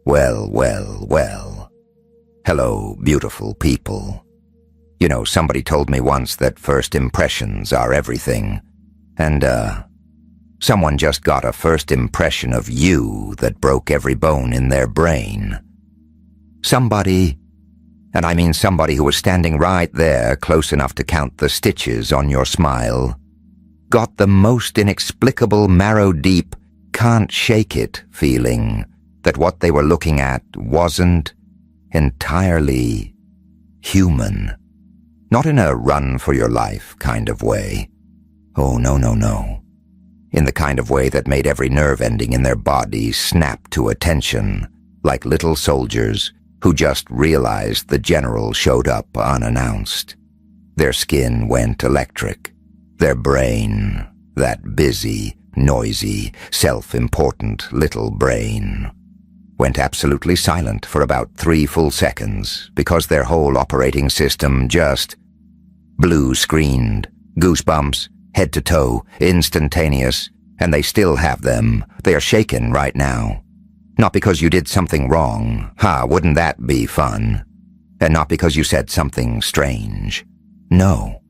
Well, well, well. Hello, beautiful people. You know, somebody told me once that first impressions are everything. And, someone just got a first impression of you that broke every bone in their brain. Somebody, and I mean somebody who was standing right there close enough to count the stitches on your smile, got the most inexplicable marrow-deep, can't-shake-it feeling that what they were looking at wasn't entirely human. Not in a run-for-your-life kind of way. Oh, no, no, no. In the kind of way that made every nerve ending in their body snap to attention, like little soldiers who just realized the general showed up unannounced. Their skin went electric. Their brain, that busy, noisy, self-important little brain, went absolutely silent for about 3 full seconds because their whole operating system just blue-screened, goosebumps, head to toe, instantaneous, and they still have them. They are shaken right now. Not because you did something wrong, wouldn't that be fun? And not because you said something strange. No,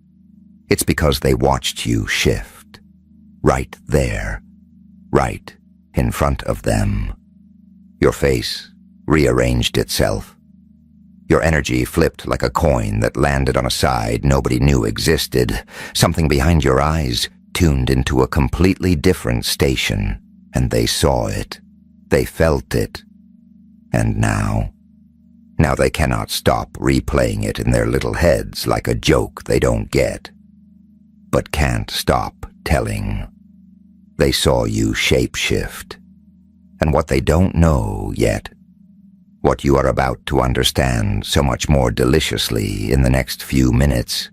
it's because they watched you shift. Right there, right in front of them. Your face rearranged itself. Your energy flipped like a coin that landed on a side nobody knew existed. Something behind your eyes tuned into a completely different station, and they saw it. They felt it. And now they cannot stop replaying it in their little heads like a joke they don't get, but can't stop telling. They saw you shapeshift. And what they don't know yet, what you are about to understand so much more deliciously in the next few minutes,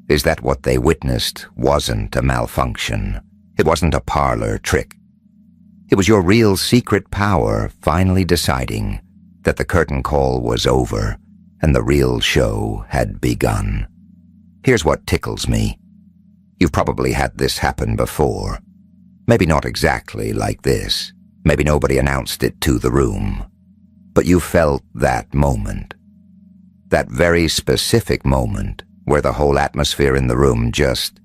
is that what they witnessed wasn't a malfunction. It wasn't a parlor trick. It was your real secret power finally deciding that the curtain call was over and the real show had begun. Here's what tickles me. You've probably had this happen before. Maybe not exactly like this. Maybe nobody announced it to the room. But you felt that moment. That very specific moment where the whole atmosphere in the room just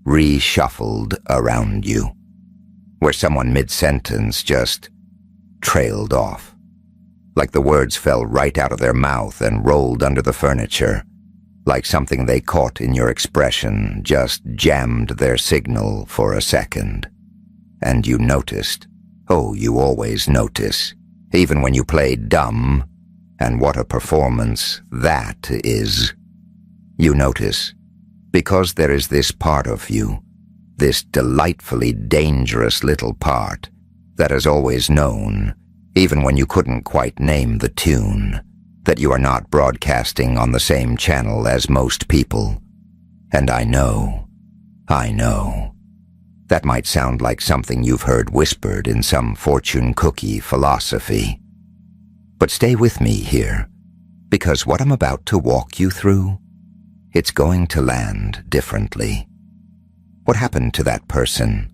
reshuffled around you. Where someone mid-sentence just trailed off. Like the words fell right out of their mouth and rolled under the furniture. Like something they caught in your expression just jammed their signal for a second. And you noticed. Oh, you always notice. Even when you play dumb. And what a performance that is. You notice. Because there is this part of you. This delightfully dangerous little part that has always known, even when you couldn't quite name the tune, that you are not broadcasting on the same channel as most people. And I know. That might sound like something you've heard whispered in some fortune cookie philosophy. But stay with me here, because what I'm about to walk you through, it's going to land differently. What happened to that person,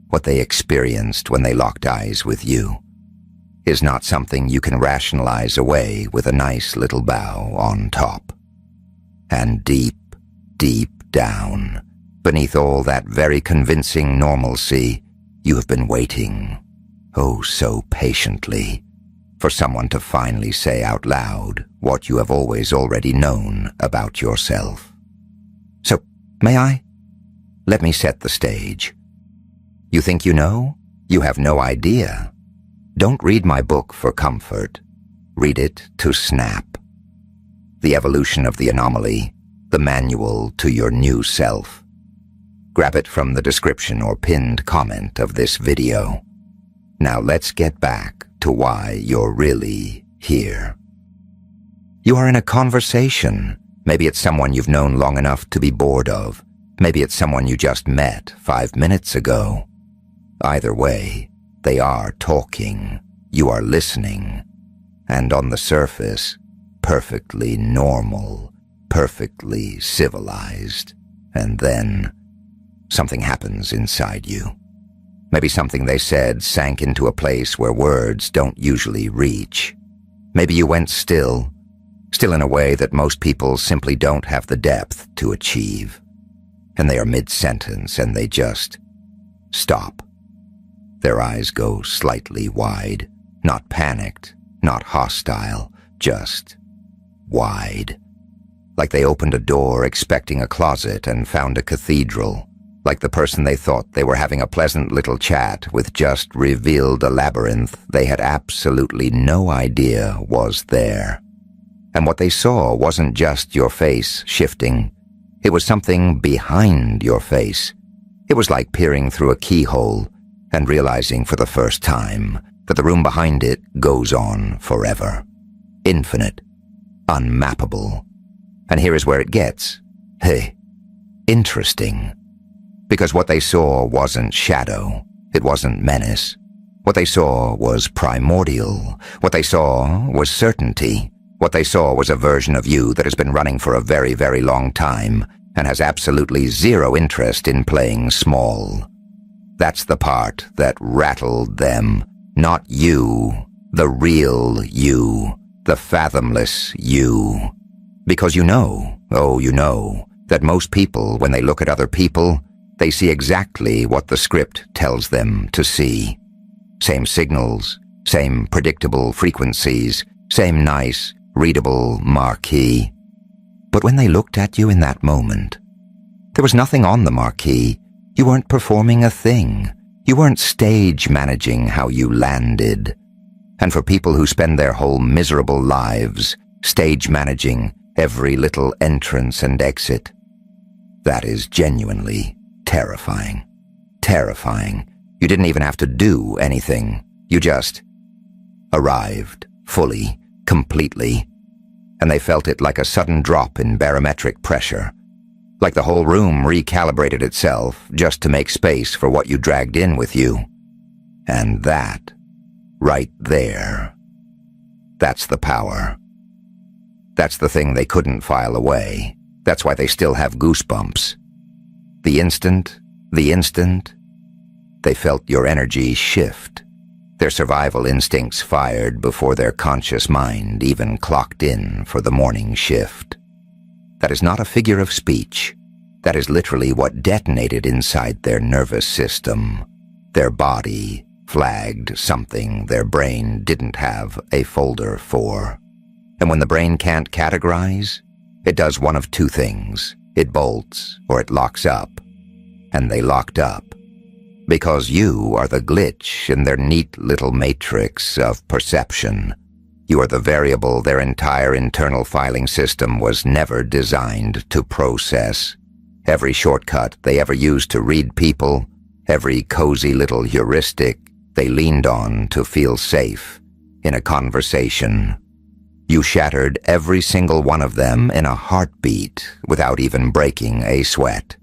what they experienced when they locked eyes with you, is not something you can rationalize away with a nice little bow on top. And deep, deep down, beneath all that very convincing normalcy, you have been waiting, oh so patiently, for someone to finally say out loud what you have always already known about yourself. So, may I? Let me set the stage. You think you know? You have no idea. Don't read my book for comfort. Read it to snap. The Evolution of the Anomaly, the manual to your new self. Grab it from the description or pinned comment of this video. Now let's get back to why you're really here. You are in a conversation. Maybe it's someone you've known long enough to be bored of. Maybe it's someone you just met 5 minutes ago. Either way, they are talking. You are listening. And on the surface, perfectly normal, perfectly civilized. And then something happens inside you. Maybe something they said sank into a place where words don't usually reach. Maybe you went still in a way that most people simply don't have the depth to achieve. And they are mid-sentence and they just stop. Their eyes go slightly wide, not panicked, not hostile, just wide. Like they opened a door expecting a closet and found a cathedral. Like the person they thought they were having a pleasant little chat with just revealed a labyrinth they had absolutely no idea was there. And what they saw wasn't just your face shifting. It was something behind your face. It was like peering through a keyhole and realizing for the first time that the room behind it goes on forever. Infinite. Unmappable. And here is where it gets, interesting. Because what they saw wasn't shadow. It wasn't menace. What they saw was primordial. What they saw was certainty. What they saw was a version of you that has been running for a very, very long time and has absolutely zero interest in playing small. That's the part that rattled them. Not you, the real you, the fathomless you. Because you know, that most people, when they look at other people, they see exactly what the script tells them to see. Same signals, same predictable frequencies, same nice, readable marquee. But when they looked at you in that moment, there was nothing on the marquee. You weren't performing a thing. You weren't stage managing how you landed. And for people who spend their whole miserable lives stage managing every little entrance and exit, that is genuinely terrifying. Terrifying. You didn't even have to do anything. You just arrived, fully, completely. And they felt it like a sudden drop in barometric pressure. Like the whole room recalibrated itself just to make space for what you dragged in with you. And that, right there, that's the power. That's the thing they couldn't file away. That's why they still have goosebumps. The instant, they felt your energy shift. Their survival instincts fired before their conscious mind even clocked in for the morning shift. That is not a figure of speech. That is literally what detonated inside their nervous system. Their body flagged something their brain didn't have a folder for. And when the brain can't categorize, it does one of two things. It bolts or it locks up. And they locked up. Because you are the glitch in their neat little matrix of perception. You are the variable their entire internal filing system was never designed to process. Every shortcut they ever used to read people, every cozy little heuristic they leaned on to feel safe in a conversation. You shattered every single one of them in a heartbeat without even breaking a sweat.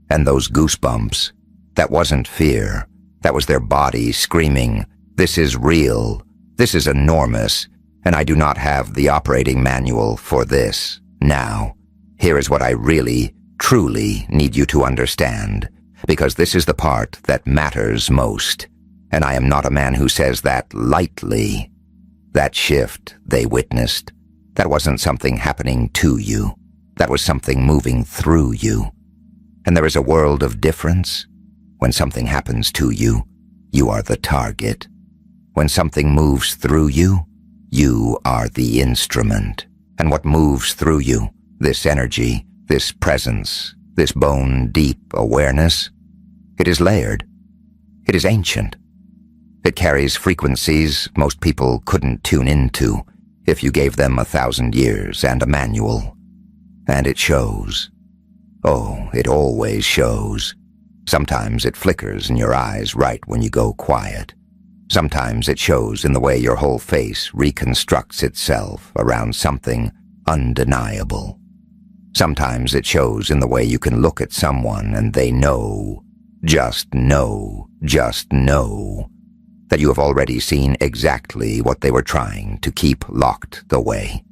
And those goosebumps, that wasn't fear. That was their body screaming, "This is real. This is enormous. And I do not have the operating manual for this. Now, here is what I really, truly need you to understand. Because this is the part that matters most. And I am not a man who says that lightly." That shift they witnessed, that wasn't something happening to you. That was something moving through you. And there is a world of difference. When something happens to you, you are the target. When something moves through you, you are the instrument. And what moves through you, this energy, this presence, this bone-deep awareness, it is layered. It is ancient. It carries frequencies most people couldn't tune into if you gave them 1,000 years and a manual. And it shows. Oh, it always shows. Sometimes it flickers in your eyes right when you go quiet. Sometimes it shows in the way your whole face reconstructs itself around something undeniable. Sometimes it shows in the way you can look at someone and they know, just know, that you have already seen exactly what they were trying to keep locked away.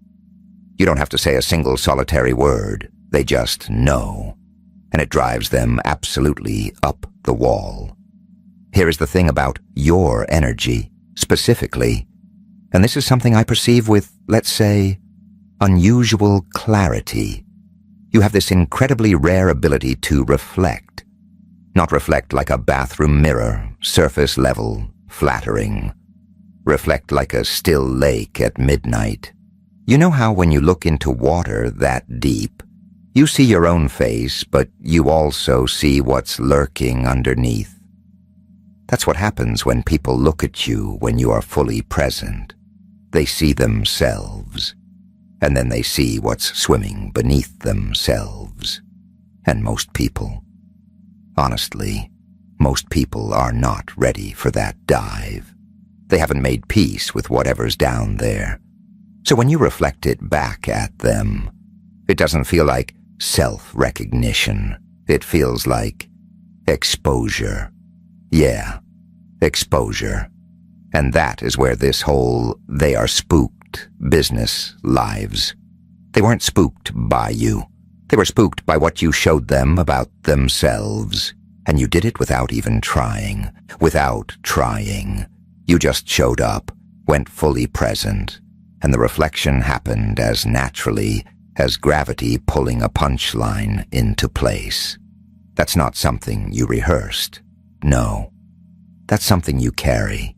You don't have to say a single solitary word, they just know. And it drives them absolutely up the wall. Here is the thing about your energy, specifically, and this is something I perceive with, let's say, unusual clarity. You have this incredibly rare ability to reflect. Not reflect like a bathroom mirror, surface level, flattering. Reflect like a still lake at midnight. You know how when you look into water that deep, you see your own face, but you also see what's lurking underneath? That's what happens when people look at you when you are fully present. They see themselves, and then they see what's swimming beneath themselves. And most people, honestly, most people are not ready for that dive. They haven't made peace with whatever's down there. So when you reflect it back at them, it doesn't feel like self-recognition. It feels like exposure. Yeah, exposure. And that is where this whole "they are spooked" business lives. They weren't spooked by you. They were spooked by what you showed them about themselves. And you did it without even trying. Without trying. You just showed up, went fully present, and the reflection happened as naturally as gravity pulling a punchline into place. That's not something you rehearsed. No. That's something you carry.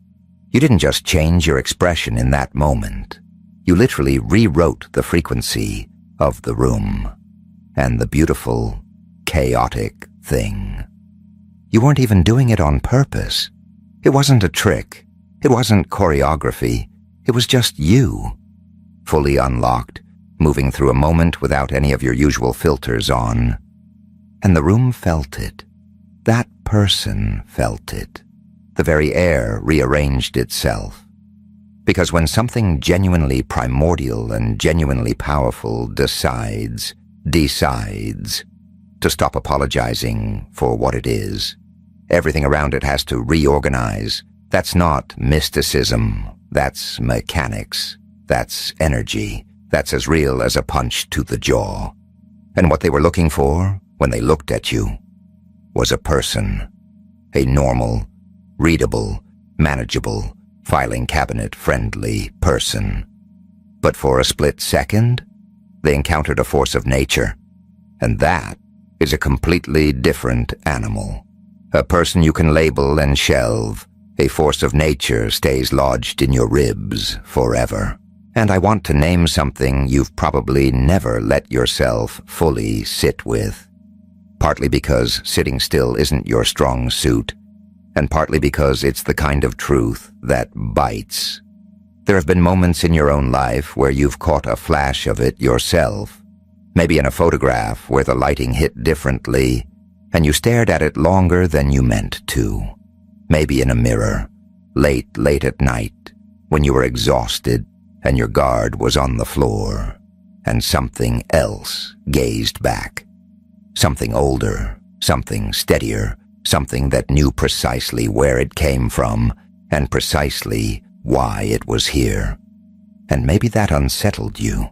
You didn't just change your expression in that moment. You literally rewrote the frequency of the room and the beautiful, chaotic thing. You weren't even doing it on purpose. It wasn't a trick. It wasn't choreography. It was just you, fully unlocked, moving through a moment without any of your usual filters on. And the room felt it. That person felt it. The very air rearranged itself. Because when something genuinely primordial and genuinely powerful decides to stop apologizing for what it is, everything around it has to reorganize. That's not mysticism. That's mechanics. That's energy. That's as real as a punch to the jaw. And what they were looking for, when they looked at you, was a person. A normal, readable, manageable, filing cabinet-friendly person. But for a split second, they encountered a force of nature. And that is a completely different animal. A person you can label and shelve. A force of nature stays lodged in your ribs forever. And I want to name something you've probably never let yourself fully sit with. Partly because sitting still isn't your strong suit, and partly because it's the kind of truth that bites. There have been moments in your own life where you've caught a flash of it yourself, maybe in a photograph where the lighting hit differently, and you stared at it longer than you meant to. Maybe in a mirror, late at night, when you were exhausted and your guard was on the floor, and something else gazed back. Something older, something steadier, something that knew precisely where it came from and precisely why it was here. And maybe that unsettled you,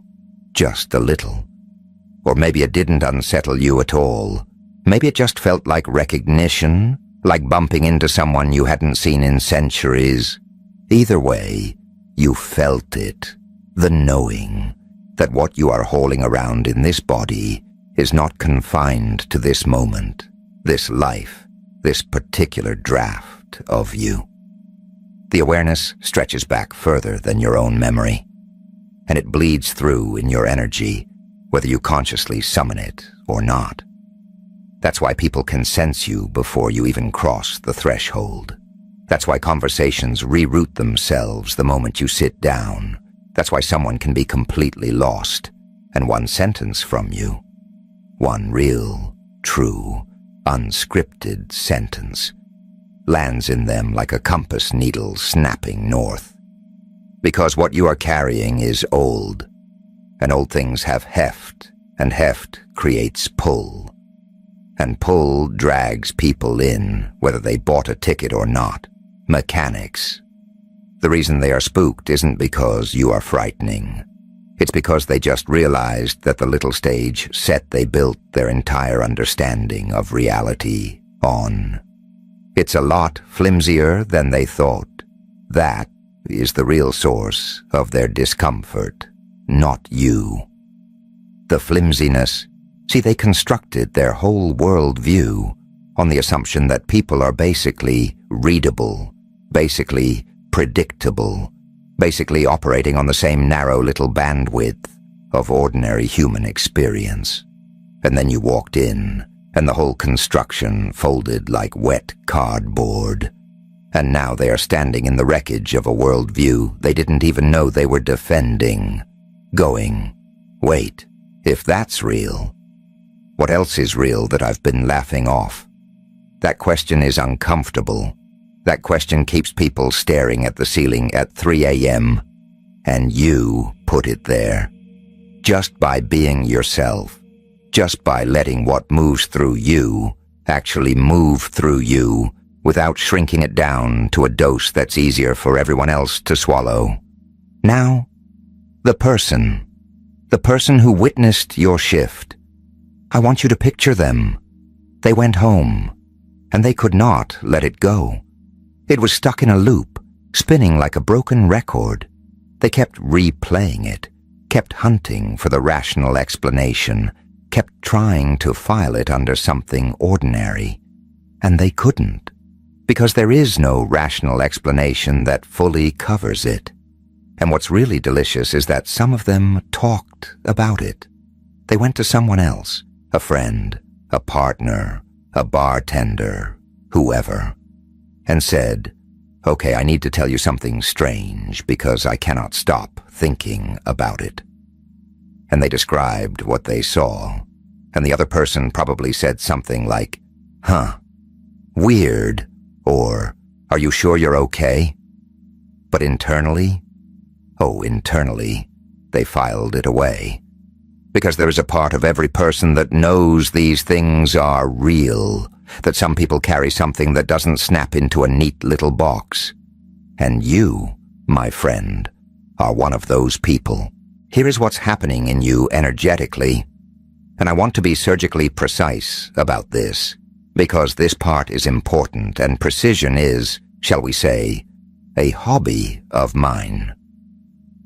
just a little. Or maybe it didn't unsettle you at all. Maybe it just felt like recognition, like bumping into someone you hadn't seen in centuries. Either way, you felt it, the knowing that what you are hauling around in this body is not confined to this moment, this life, this particular draft of you. The awareness stretches back further than your own memory, and it bleeds through in your energy, whether you consciously summon it or not. That's why people can sense you before you even cross the threshold. That's why conversations reroute themselves the moment you sit down. That's why someone can be completely lost, and one sentence from you, one real, true, unscripted sentence, lands in them like a compass needle snapping north. Because what you are carrying is old, and old things have heft, and heft creates pull. And pull drags people in, whether they bought a ticket or not. Mechanics. The reason they are spooked isn't because you are frightening. It's because they just realized that the little stage set they built their entire understanding of reality on. It's a lot flimsier than they thought. That is the real source of their discomfort, not you. The flimsiness, see, they constructed their whole worldview on the assumption that people are basically readable, basically predictable, basically operating on the same narrow little bandwidth of ordinary human experience. And then you walked in, and the whole construction folded like wet cardboard. And now they are standing in the wreckage of a worldview they didn't even know they were defending, going, wait, if that's real, what else is real that I've been laughing off? That question is uncomfortable. That question keeps people staring at the ceiling at 3 a.m. And you put it there. Just by being yourself. Just by letting what moves through you actually move through you without shrinking it down to a dose that's easier for everyone else to swallow. Now, the person who witnessed your shift. I want you to picture them. They went home, and they could not let it go. It was stuck in a loop, spinning like a broken record. They kept replaying it, kept hunting for the rational explanation, kept trying to file it under something ordinary. And they couldn't, because there is no rational explanation that fully covers it. And what's really delicious is that some of them talked about it. They went to someone else, a friend, a partner, a bartender, whoever, and said, okay, I need to tell you something strange because I cannot stop thinking about it. And they described what they saw, and the other person probably said something like, huh, weird, or are you sure you're okay? But internally, they filed it away. Because there is a part of every person that knows these things are real, that some people carry something that doesn't snap into a neat little box. And you, my friend, are one of those people. Here is what's happening in you energetically. And I want to be surgically precise about this, because this part is important, and precision is, shall we say, a hobby of mine.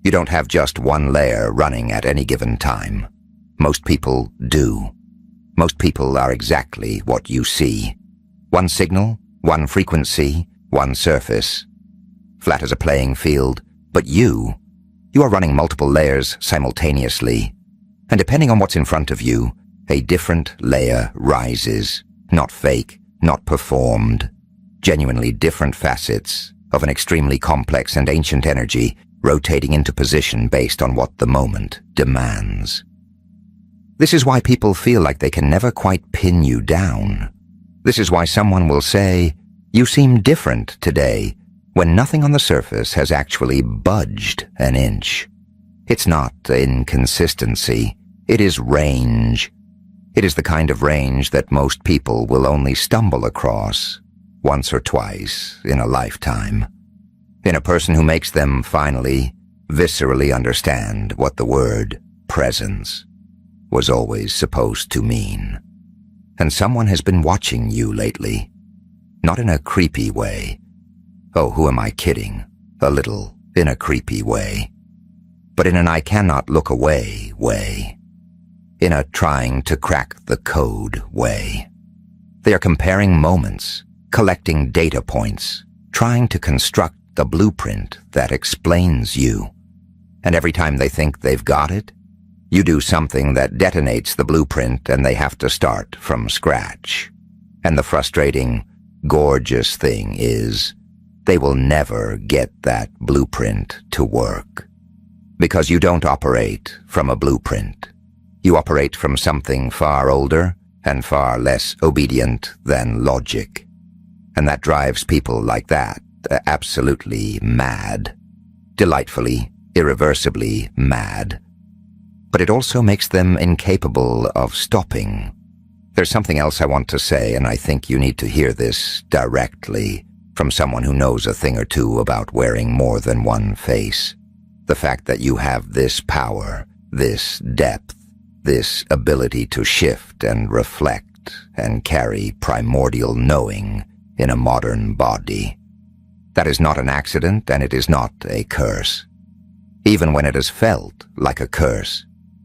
You don't have just one layer running at any given time. Most people do. Most people are exactly what you see. One signal, one frequency, one surface. Flat as a playing field, but you are running multiple layers simultaneously. And depending on what's in front of you, a different layer rises. Not fake, not performed. Genuinely different facets of an extremely complex and ancient energy rotating into position based on what the moment demands. This is why people feel like they can never quite pin you down. This is why someone will say, you seem different today, when nothing on the surface has actually budged an inch. It's not inconsistency, it is range. It is the kind of range that most people will only stumble across once or twice in a lifetime. In a person who makes them finally, viscerally understand what the word presence was always supposed to mean. And someone has been watching you lately. Not in a creepy way. Oh, who am I kidding? A little in a creepy way. But in an I cannot look away way. In a trying to crack the code way. They are comparing moments, collecting data points, trying to construct the blueprint that explains you. And every time they think they've got it, you do something that detonates the blueprint and they have to start from scratch. And the frustrating, gorgeous thing is, they will never get that blueprint to work. Because you don't operate from a blueprint. You operate from something far older and far less obedient than logic. And that drives people like that absolutely mad. Delightfully, irreversibly mad. But it also makes them incapable of stopping. There's something else I want to say, and I think you need to hear this directly from someone who knows a thing or two about wearing more than one face. The fact that you have this power, this depth, this ability to shift and reflect and carry primordial knowing in a modern body. That is not an accident, and it is not a curse. Even when it has felt like a curse,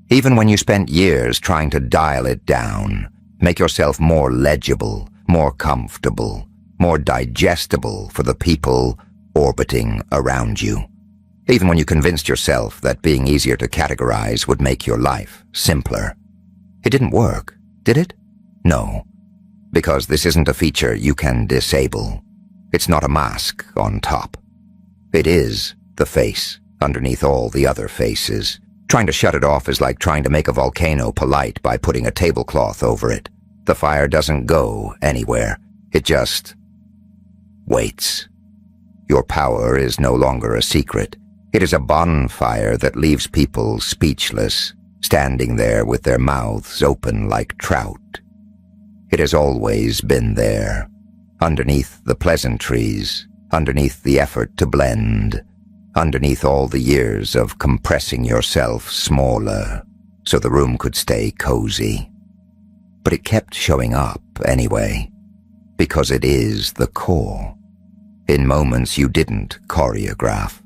even when you spent years trying to dial it down, make yourself more legible, more comfortable, more digestible for the people orbiting around you. Even when you convinced yourself that being easier to categorize would make your life simpler. It didn't work, did it? No, because this isn't a feature you can disable. It's not a mask on top. It is the face underneath all the other faces. Trying to shut it off is like trying to make a volcano polite by putting a tablecloth over it. The fire doesn't go anywhere. It just waits. Your power is no longer a secret. It is a bonfire that leaves people speechless, standing there with their mouths open like trout. It has always been there, underneath the pleasantries, underneath the effort to blend, underneath all the years of compressing yourself smaller so the room could stay cozy. But it kept showing up anyway, because it is the core. In moments you didn't choreograph,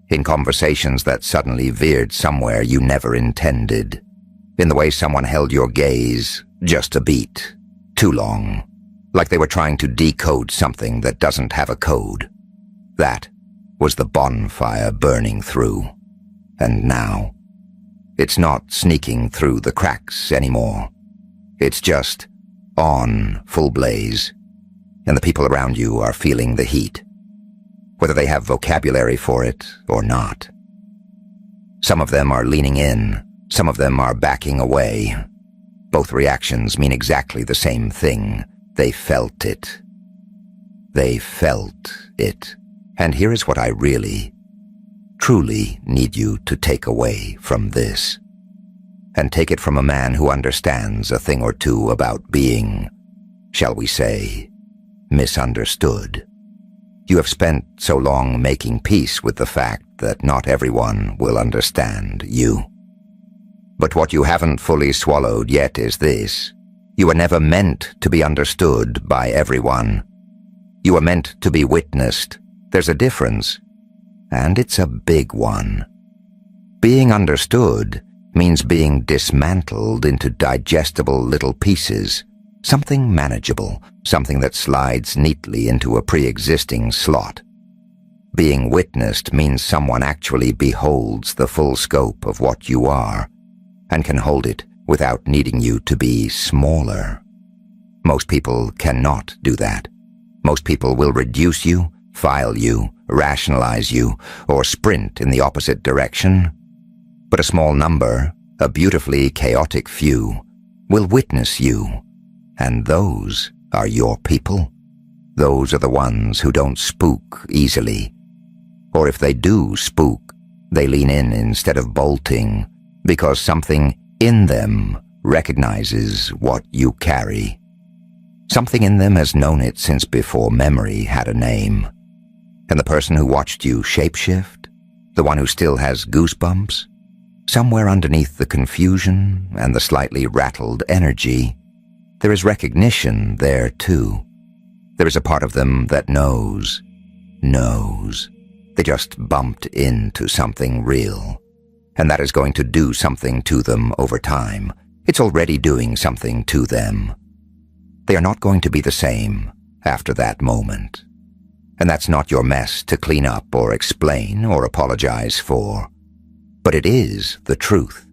in conversations that suddenly veered somewhere you never intended, in the way someone held your gaze just a beat too long, like they were trying to decode something that doesn't have a code. That was the bonfire burning through. And now, it's not sneaking through the cracks anymore. It's just on full blaze, and the people around you are feeling the heat, whether they have vocabulary for it or not. Some of them are leaning in, some of them are backing away. Both reactions mean exactly the same thing. They felt it. They felt it. And here is what I really, truly need you to take away from this. And take it from a man who understands a thing or two about being, shall we say, misunderstood. You have spent so long making peace with the fact that not everyone will understand you. But what you haven't fully swallowed yet is this. You were never meant to be understood by everyone. You were meant to be witnessed. There's a difference, and it's a big one. Being understood means being dismantled into digestible little pieces, something manageable, something that slides neatly into a pre-existing slot. Being witnessed means someone actually beholds the full scope of what you are, and can hold it without needing you to be smaller. Most people cannot do that. Most people will reduce you, file you, rationalize you, or sprint in the opposite direction. But a small number, a beautifully chaotic few, will witness you, and those are your people. Those are the ones who don't spook easily. Or if they do spook, they lean in instead of bolting, because something in them recognizes what you carry. Something in them has known it since before memory had a name. And the person who watched you shapeshift, the one who still has goosebumps, somewhere underneath the confusion and the slightly rattled energy, there is recognition there too. There is a part of them that knows. They just bumped into something real. And that is going to do something to them over time. It's already doing something to them. They are not going to be the same after that moment. And that's not your mess to clean up or explain or apologize for. But it is the truth.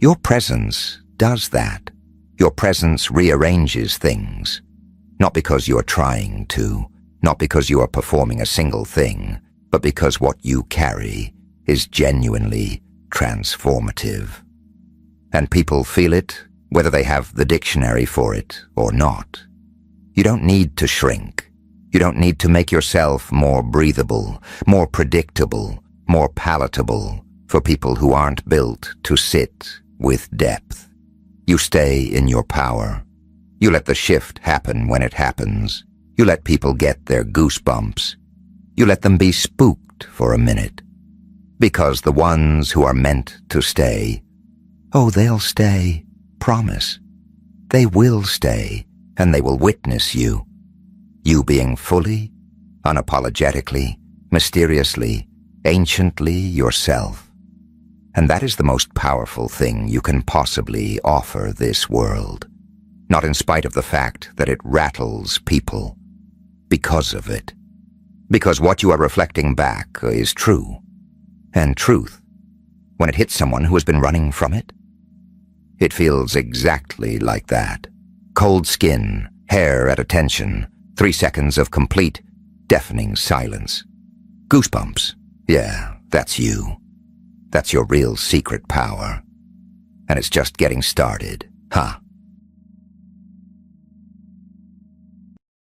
Your presence does that. Your presence rearranges things. Not because you are trying to, not because you are performing a single thing, but because what you carry is genuinely transformative. And people feel it, whether they have the dictionary for it or not. You don't need to shrink. You don't need to make yourself more breathable, more predictable, more palatable for people who aren't built to sit with depth. You stay in your power. You let the shift happen when it happens. You let people get their goosebumps. You let them be spooked for a minute. Because the ones who are meant to stay, oh, they'll stay, promise. They will stay, and they will witness you. You being fully, unapologetically, mysteriously, anciently yourself. And that is the most powerful thing you can possibly offer this world. Not in spite of the fact that it rattles people. Because of it. Because what you are reflecting back is true. And truth, when it hits someone who has been running from it, it feels exactly like that. Cold skin, hair at attention, 3 seconds of complete, deafening silence. Goosebumps. Yeah, that's you. That's your real secret power. And it's just getting started. Huh.